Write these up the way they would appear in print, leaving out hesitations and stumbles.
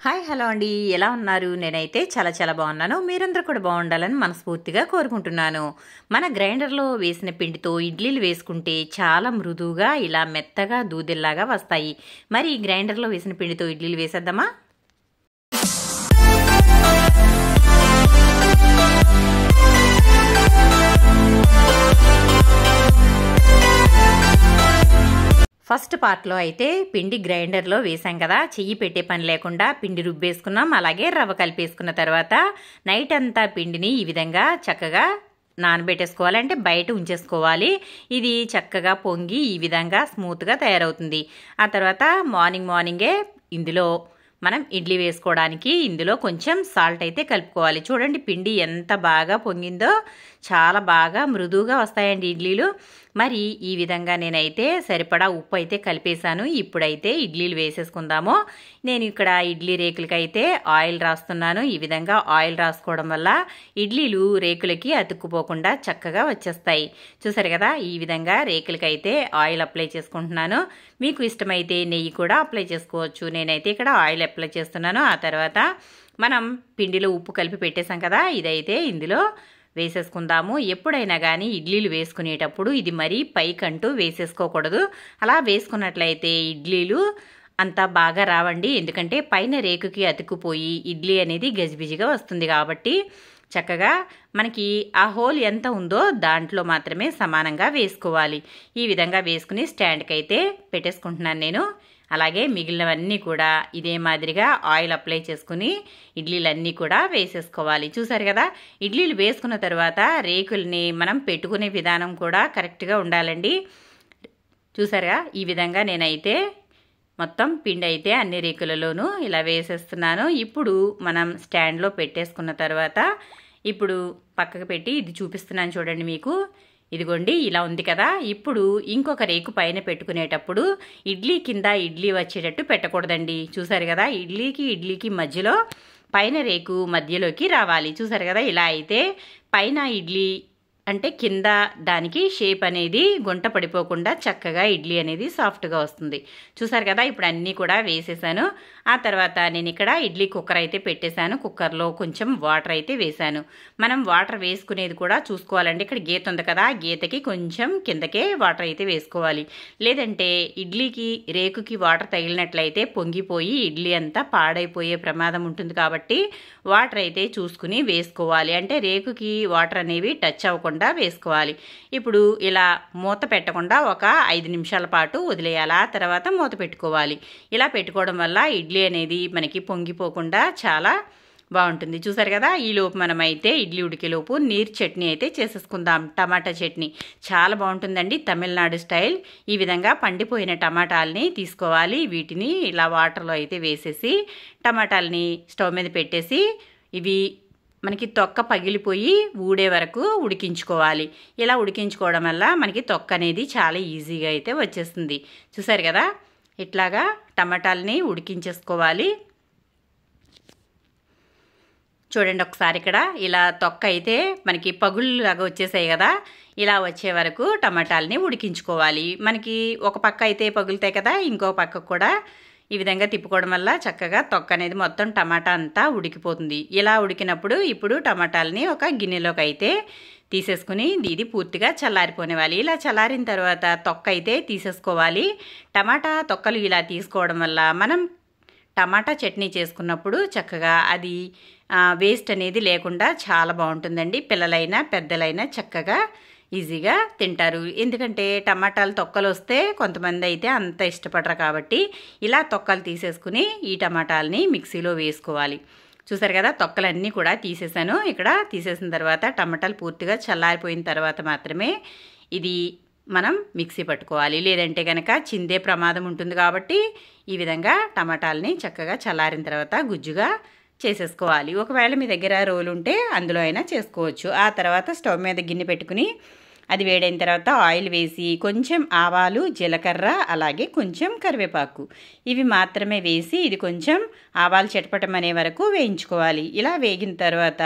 Hi hello అండి, ఎలా ఉన్నారు? నేనైతే చాలా బాగున్నాను. మీరందరూ కూడా బాగుండాలని మనస్ఫూర్తిగా కోరుకుంటున్నాను. మన గ్రైండర్లో వేసిన పిండితో ఇడ్లీలు వేసుకుంటే చాలా మృదువుగా ఇలా మెత్తగా దూదిల్లాగా వస్తాయి. మరి ఈ గ్రైండర్లో వేసిన పిండితో ఇడ్లీలు వేసేద్దామా? ఫస్ట్ పార్ట్లో అయితే పిండి గ్రైండర్లో వేసాం కదా, చెయ్యి పెట్టే పని లేకుండా పిండి రుబ్బేసుకున్నాం. అలాగే రవ్వ కలిపేసుకున్న తర్వాత నైట్ అంతా పిండిని ఈ విధంగా చక్కగా నానబెట్టేసుకోవాలి, అంటే బయట ఉంచేసుకోవాలి. ఇది చక్కగా పొంగి ఈ విధంగా స్మూత్గా తయారవుతుంది. ఆ తర్వాత మార్నింగే ఇందులో మనం ఇడ్లీ వేసుకోవడానికి ఇందులో కొంచెం సాల్ట్ అయితే కలుపుకోవాలి. చూడండి పిండి ఎంత బాగా పొంగిందో, చాలా బాగా మృదువుగా వస్తాయండి ఇడ్లీలు. మరి ఈ విధంగా నేనైతే సరిపడా ఉప్పు అయితే కలిపేశాను. ఇప్పుడైతే ఇడ్లీలు వేసేసుకుందాము. నేను ఇక్కడ ఇడ్లీ రేకులకైతే ఆయిల్ రాస్తున్నాను. ఈ విధంగా ఆయిల్ రాసుకోవడం వల్ల ఇడ్లీలు రేకులకి అతుక్కుపోకుండా చక్కగా వచ్చేస్తాయి. చూసారు కదా, ఈ విధంగా రేకులకైతే ఆయిల్ అప్లై చేసుకుంటున్నాను. మీకు ఇష్టమైతే నెయ్యి కూడా అప్లై చేసుకోవచ్చు. నేనైతే ఇక్కడ ఆయిల్ అప్లై చేస్తున్నాను. ఆ తర్వాత మనం పిండిలో ఉప్పు కలిపి పెట్టేశాం కదా, ఇదైతే ఇందులో వేసేసుకుందాము. ఎప్పుడైనా కానీ ఇడ్లీలు వేసుకునేటప్పుడు ఇది మరీ పైకంటూ వేసేసుకోకూడదు. అలా వేసుకున్నట్లయితే ఇడ్లీలు అంతా బాగా రావండి. ఎందుకంటే పైన రేకుకి అతుక్కుపోయి ఇడ్లీ అనేది గజిబిజిగా వస్తుంది. కాబట్టి చక్కగా మనకి ఆ హోల్ ఎంత ఉందో దాంట్లో మాత్రమే సమానంగా వేసుకోవాలి. ఈ విధంగా వేసుకుని స్టాండ్కి అయితే పెట్టేసుకుంటున్నాను నేను. అలాగే మిగిలినవన్నీ కూడా ఇదే మాదిరిగా ఆయిల్ అప్లై చేసుకుని ఇడ్లీలన్నీ కూడా వేసేసుకోవాలి. చూసారు కదా, ఇడ్లీలు వేసుకున్న తర్వాత రేకుల్ని మనం పెట్టుకునే విధానం కూడా కరెక్ట్గా ఉండాలండి. చూసారుగా, ఈ విధంగా నేనైతే మొత్తం పిండి అయితే అన్ని రేకులలోనూ ఇలా వేసేస్తున్నాను. ఇప్పుడు మనం స్టాండ్లో పెట్టేసుకున్న తర్వాత ఇప్పుడు పక్కకు పెట్టి ఇది చూపిస్తున్నాను చూడండి మీకు. ఇదిగోండి, ఇలా ఉంది కదా. ఇప్పుడు ఇంకొక రేకు పైన పెట్టుకునేటప్పుడు ఇడ్లీ కింద ఇడ్లీ వచ్చేటట్టు పెట్టకూడదండి. చూసారు కదా, ఇడ్లీకి మధ్యలో పైన రేకు మధ్యలోకి రావాలి. చూసారు కదా, ఇలా అయితే పైన ఇడ్లీ అంటే కింద దానికి షేప్ అనేది గుంట పడిపోకుండా చక్కగా ఇడ్లీ అనేది సాఫ్ట్గా వస్తుంది. చూసారు కదా, ఇప్పుడు అన్నీ కూడా వేసేసాను. ఆ తర్వాత నేను ఇక్కడ ఇడ్లీ కుక్కర్ అయితే పెట్టేశాను. కుక్కర్లో కొంచెం వాటర్ అయితే వేశాను. మనం వాటర్ వేసుకునేది కూడా చూసుకోవాలండి. ఇక్కడ గీత ఉంది కదా, గీతకి కొంచెం కిందకే వాటర్ అయితే వేసుకోవాలి. లేదంటే ఇడ్లీకి రేకుకి వాటర్ తగిలినట్లయితే పొంగిపోయి ఇడ్లీ అంతా పాడైపోయే ప్రమాదం ఉంటుంది. కాబట్టి వాటర్ అయితే చూసుకుని వేసుకోవాలి. అంటే రేకుకి వాటర్ అనేవి టచ్ అవ్వకుండా వేసుకోవాలి. ఇప్పుడు ఇలా మూత పెట్టకుండా ఒక 5 నిమిషాల పాటు వదిలేయాలి. ఆ తర్వాత మూత పెట్టుకోవాలి. ఇలా పెట్టుకోవడం వల్ల ఇడ్లీ అనేది మనకి పొంగిపోకుండా చాలా బాగుంటుంది. చూసారు కదా, ఈలోపు మనమైతే ఇడ్లీ ఉడికేలోపు నీరు చట్నీ అయితే చేసేసుకుందాం. టమాటా చట్నీ చాలా బాగుంటుందండి, తమిళనాడు స్టైల్. ఈ విధంగా పండిపోయిన టమాటాలని తీసుకోవాలి. వీటిని ఇలా వాటర్లో అయితే వేసేసి టమాటాలని స్టవ్ మీద పెట్టేసి ఇవి మనకి తొక్క పగిలిపోయి ఊడే వరకు ఉడికించుకోవాలి. ఇలా ఉడికించుకోవడం వల్ల మనకి తొక్క అనేది చాలా ఈజీగా అయితే వచ్చేస్తుంది. చూసారు కదా, ఇట్లాగా టమాటాలని ఉడికించేసుకోవాలి. చూడండి ఒకసారి, ఇక్కడ ఇలా తొక్క అయితే మనకి పగుళ్ళలాగా వచ్చేసాయి కదా, ఇలా వచ్చే వరకు టమాటాలని ఉడికించుకోవాలి. మనకి ఒక పక్క అయితే పగులుతాయి కదా, ఇంకో పక్క కూడా ఈ విధంగా తిప్పుకోవడం వల్ల చక్కగా తొక్క అనేది మొత్తం టమాటా అంతా ఉడికిపోతుంది. ఇలా ఉడికినప్పుడు ఇప్పుడు టమాటాలని ఒక గిన్నెలోకి అయితే తీసేసుకుని ఇది పూర్తిగా చల్లారిపోనివ్వాలి. ఇలా చల్లారిన తర్వాత తొక్క అయితే తీసేసుకోవాలి. టమాటా తొక్కలు ఇలా తీసుకోవడం వల్ల మనం టమాటా చట్నీ చేసుకున్నప్పుడు చక్కగా అది వేస్ట్ అనేది లేకుండా చాలా బాగుంటుందండి. పిల్లలైనా పెద్దలైనా చక్కగా ఈజీగా తింటారు. ఎందుకంటే టమాటాలు తొక్కలు వస్తే కొంతమంది అయితే అంత ఇష్టపడరు. కాబట్టి ఇలా తొక్కలు తీసేసుకుని ఈ టమాటాలని మిక్సీలో వేసుకోవాలి. చూసారు కదా, తొక్కలన్నీ కూడా తీసేసాను. ఇక్కడ తీసేసిన తర్వాత టమాటాలు పూర్తిగా చల్లారిపోయిన తర్వాత మాత్రమే ఇది మనం మిక్సీ పట్టుకోవాలి. లేదంటే కనుక చిందే ప్రమాదం ఉంటుంది. కాబట్టి ఈ విధంగా టమాటాలని చక్కగా చల్లారిన తర్వాత గుజ్జుగా చేసేసుకోవాలి. ఒకవేళ మీ దగ్గర రోలు ఉంటే అందులో అయినా చేసుకోవచ్చు. ఆ తర్వాత స్టవ్ మీద గిన్నె పెట్టుకుని అది వేడైన తర్వాత ఆయిల్ వేసి కొంచెం ఆవాలు, జీలకర్ర, అలాగే కొంచెం కరివేపాకు ఇవి మాత్రమే వేసి ఇది కొంచెం ఆవాలు చిటపటమనే వరకు వేయించుకోవాలి. ఇలా వేగిన తర్వాత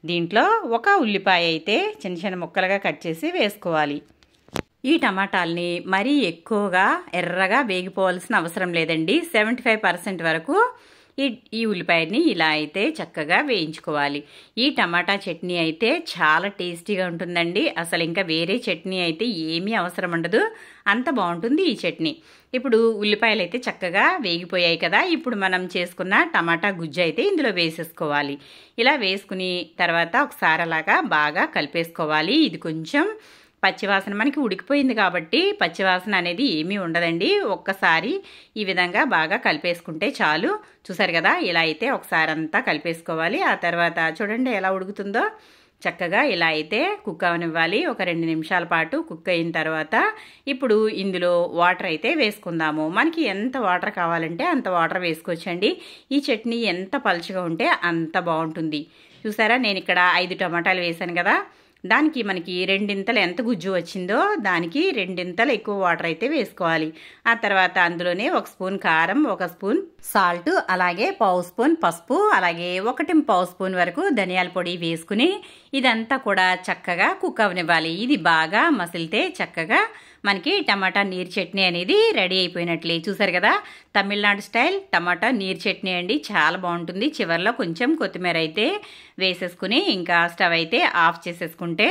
దీంట్లో ఒక ఉల్లిపాయ అయితే చిన్న చిన్న ముక్కలుగా కట్ చేసి వేసుకోవాలి. ఈ టమాటాలని మరీ ఎక్కువగా ఎర్రగా వేగిపోవాల్సిన అవసరం లేదండి. 75% వరకు ఈ ఉల్లిపాయని ఇలా అయితే చక్కగా వేయించుకోవాలి. ఈ టమాటా చట్నీ అయితే చాలా టేస్టీగా ఉంటుందండి. అసలు ఇంకా వేరే చట్నీ అయితే ఏమీ అవసరం ఉండదు, అంత బాగుంటుంది ఈ చట్నీ. ఇప్పుడు ఉల్లిపాయలు అయితే చక్కగా వేగిపోయాయి కదా. ఇప్పుడు మనం చేసుకున్న టమాటా గుజ్జు అయితే ఇందులో వేసేసుకోవాలి. ఇలా వేసుకుని తర్వాత ఒకసారి అలాగా బాగా కలిపేసుకోవాలి. ఇది కొంచెం పచ్చివాసన మనకి ఉడికిపోయింది కాబట్టి పచ్చివాసన అనేది ఏమీ ఉండదండి. ఒక్కసారి ఈ విధంగా బాగా కలిపేసుకుంటే చాలు. చూసారు కదా, ఇలా అయితే ఒకసారి అంతా కలిపేసుకోవాలి. ఆ తర్వాత చూడండి ఎలా ఉడుకుతుందో. చక్కగా ఇలా అయితే కుక్ అవనివ్వాలి. ఒక 2 నిమిషాల పాటు కుక్ అయిన తర్వాత ఇప్పుడు ఇందులో వాటర్ అయితే వేసుకుందాము. మనకి ఎంత వాటర్ కావాలంటే అంత వాటర్ వేసుకోవచ్చండి. ఈ చట్నీ ఎంత పలుచగా ఉంటే అంత బాగుంటుంది. చూసారా, నేను ఇక్కడ 5 టమాటాలు వేసాను కదా, దానికి మనకి 2 ఎంత గుజ్జు వచ్చిందో దానికి 2 ఎక్కువ వాటర్ అయితే వేసుకోవాలి. ఆ తర్వాత అందులోనే 1 స్పూన్ కారం, 1 స్పూన్ సాల్ట్, అలాగే 1/2 స్పూన్ పసుపు, అలాగే 1/4 స్పూన్ వరకు ధనియాల పొడి వేసుకుని ఇదంతా కూడా చక్కగా కుక్ అవనివ్వాలి. ఇది బాగా మసిలితే చక్కగా మనకి టమాటా నీరు చట్నీ అనేది రెడీ అయిపోయినట్లే. చూసారు కదా, తమిళనాడు స్టైల్ టమాటా నీరు చట్నీ అండి, చాలా బాగుంటుంది. చివరిలో కొంచెం కొత్తిమీర అయితే వేసేసుకుని ఇంకా స్టవ్ అయితే ఆఫ్ చేసేసుకుంటే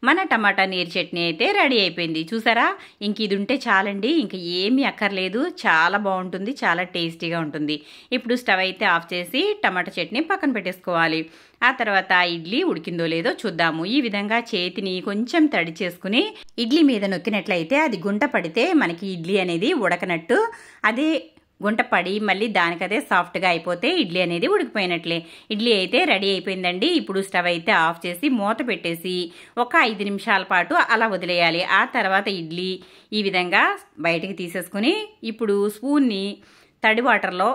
మన టమాటా నీరు చట్నీ అయితే రెడీ అయిపోయింది. చూసారా, ఇంక ఇది ఉంటే చాలండి, ఇంక ఏమీ అక్కర్లేదు. చాలా బాగుంటుంది, చాలా టేస్టీగా ఉంటుంది. ఇప్పుడు స్టవ్ అయితే ఆఫ్ చేసి టమాటా చట్నీ పక్కన పెట్టేసుకోవాలి. ఆ తర్వాత ఇడ్లీ ఉడికిందో లేదో చూద్దాము. ఈ విధంగా చేతిని కొంచెం తడి చేసుకుని ఇడ్లీ మీద నొక్కినట్లయితే అది గుంట పడితే మనకి ఇడ్లీ అనేది ఉడకనట్టు. అదే గుంట పడి మళ్ళీ దానికదే సాఫ్ట్గా అయిపోతే ఇడ్లీ అనేది ఉడికిపోయినట్లే. ఇడ్లీ అయితే రెడీ అయిపోయిందండి. ఇప్పుడు స్టవ్ అయితే ఆఫ్ చేసి మూత పెట్టేసి ఒక 5 నిమిషాల పాటు అలా వదిలేయాలి. ఆ తర్వాత ఇడ్లీ ఈ విధంగా బయటికి తీసేసుకుని ఇప్పుడు స్పూన్ని తడి వాటర్లో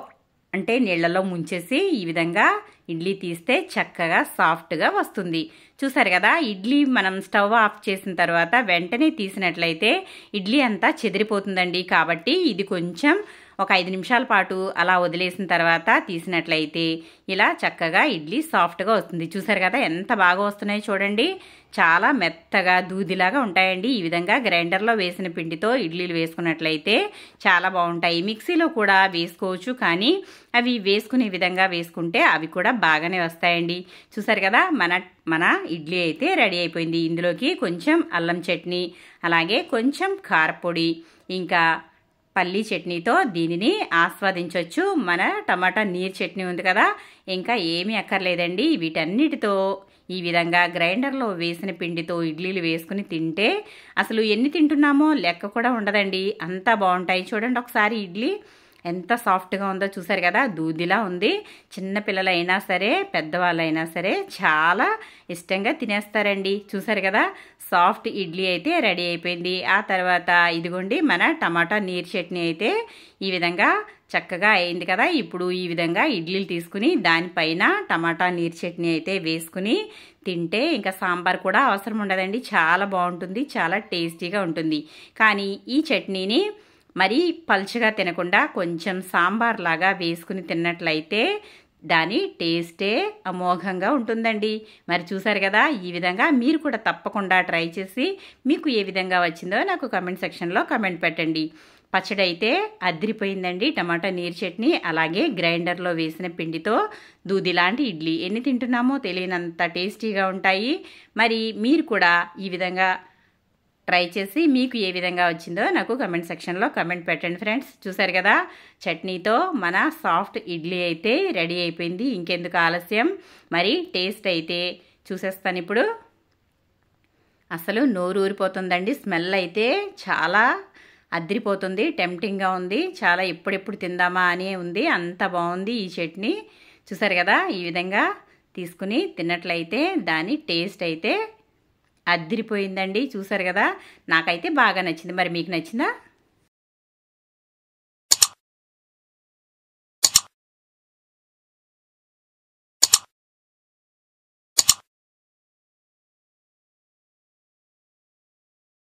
అంటే నీళ్లలో ముంచేసి ఈ విధంగా ఇడ్లీ తీస్తే చక్కగా సాఫ్ట్గా వస్తుంది. చూసారు కదా, ఇడ్లీ మనం స్టవ్ ఆఫ్ చేసిన తర్వాత వెంటనే తీసినట్లయితే ఇడ్లీ అంతా చెదిరిపోతుందండి. కాబట్టి ఇది కొంచెం ఒక 5 నిమిషాల పాటు అలా వదిలేసిన తర్వాత తీసినట్లయితే ఇలా చక్కగా ఇడ్లీ సాఫ్ట్గా వస్తుంది. చూసారు కదా ఎంత బాగా వస్తున్నాయో చూడండి, చాలా మెత్తగా దూదిలాగా ఉంటాయండి. ఈ విధంగా గ్రైండర్లో వేసిన పిండితో ఇడ్లీలు వేసుకున్నట్లయితే చాలా బాగుంటాయి. మిక్సీలో కూడా వేసుకోవచ్చు, కానీ అవి వేసుకునే విధంగా వేసుకుంటే అవి కూడా బాగానే వస్తాయండి. చూసారు కదా, మన ఇడ్లీ అయితే రెడీ అయిపోయింది. ఇందులోకి కొంచెం అల్లం చట్నీ, అలాగే కొంచెం కారపొడి, ఇంకా పల్లీ చట్నీతో దీనిని ఆస్వాదించవచ్చు. మన టమాటా నీరు చట్నీ ఉంది కదా, ఇంకా ఏమీ అక్కర్లేదండి. వీటన్నిటితో ఈ విధంగా గ్రైండర్లో వేసిన పిండితో ఇడ్లీలు వేసుకుని తింటే అసలు ఎన్ని తింటున్నామో లెక్క కూడా ఉండదండి, అంతా బాగుంటాయి. చూడండి ఒకసారి ఇడ్లీ ఎంత సాఫ్ట్గా ఉందో. చూసారు కదా, దూదిలా ఉంది. చిన్నపిల్లలైనా సరే పెద్దవాళ్ళైనా సరే చాలా ఇష్టంగా తినేస్తారండి. చూసారు కదా, సాఫ్ట్ ఇడ్లీ అయితే రెడీ అయిపోయింది. ఆ తర్వాత ఇదిగోండి మన టమాటా నీరు చట్నీ అయితే ఈ విధంగా చక్కగా అయింది కదా. ఇప్పుడు ఈ విధంగా ఇడ్లీలు తీసుకుని దానిపైన టమాటా నీరు చట్నీ అయితే వేసుకుని తింటే ఇంకా సాంబార్ కూడా అవసరం ఉండదండి. చాలా బాగుంటుంది, చాలా టేస్టీగా ఉంటుంది. కానీ ఈ చట్నీని మరీ పల్చగా తినకుండా కొంచెం సాంబార్ లాగా వేసుకుని తిన్నట్లయితే దాని టేస్టే అమోఘంగా ఉంటుందండి. మరి చూసారు కదా, ఈ విధంగా మీరు కూడా తప్పకుండా ట్రై చేసి మీకు ఏ విధంగా వచ్చిందో నాకు కమెంట్ సెక్షన్లో కమెంట్ పెట్టండి. పచ్చడి అయితే అదిరిపోయిందండి. టమాటా నీరు చట్నీ, అలాగే గ్రైండర్లో వేసిన పిండితో దూది లాంటి ఇడ్లీ ఎన్ని తింటున్నామో తెలియనంత టేస్టీగా ఉంటాయి. మరి మీరు కూడా ఈ విధంగా ట్రై చేసి మీకు ఏ విధంగా వచ్చిందో నాకు కమెంట్ సెక్షన్లో కమెంట్ పెట్టండి ఫ్రెండ్స్. చూసారు కదా, చట్నీతో మన సాఫ్ట్ ఇడ్లీ అయితే రెడీ అయిపోయింది. ఇంకెందుకు ఆలస్యం, మరి టేస్ట్ అయితే చూసేస్తాను ఇప్పుడు. అసలు నోరు ఊరిపోతుందండి, స్మెల్ అయితే చాలా అదిరిపోతుంది, టెంప్టింగ్గా ఉంది. చాలా ఎప్పుడెప్పుడు తిందామా అని ఉంది, అంత బాగుంది ఈ చట్నీ. చూసారు కదా, ఈ విధంగా తీసుకుని తిన్నట్లయితే దాని టేస్ట్ అయితే అదిరిపోయిందండి. చూసారు కదా, నాకైతే బాగా నచ్చింది. మరి మీకు నచ్చిందా?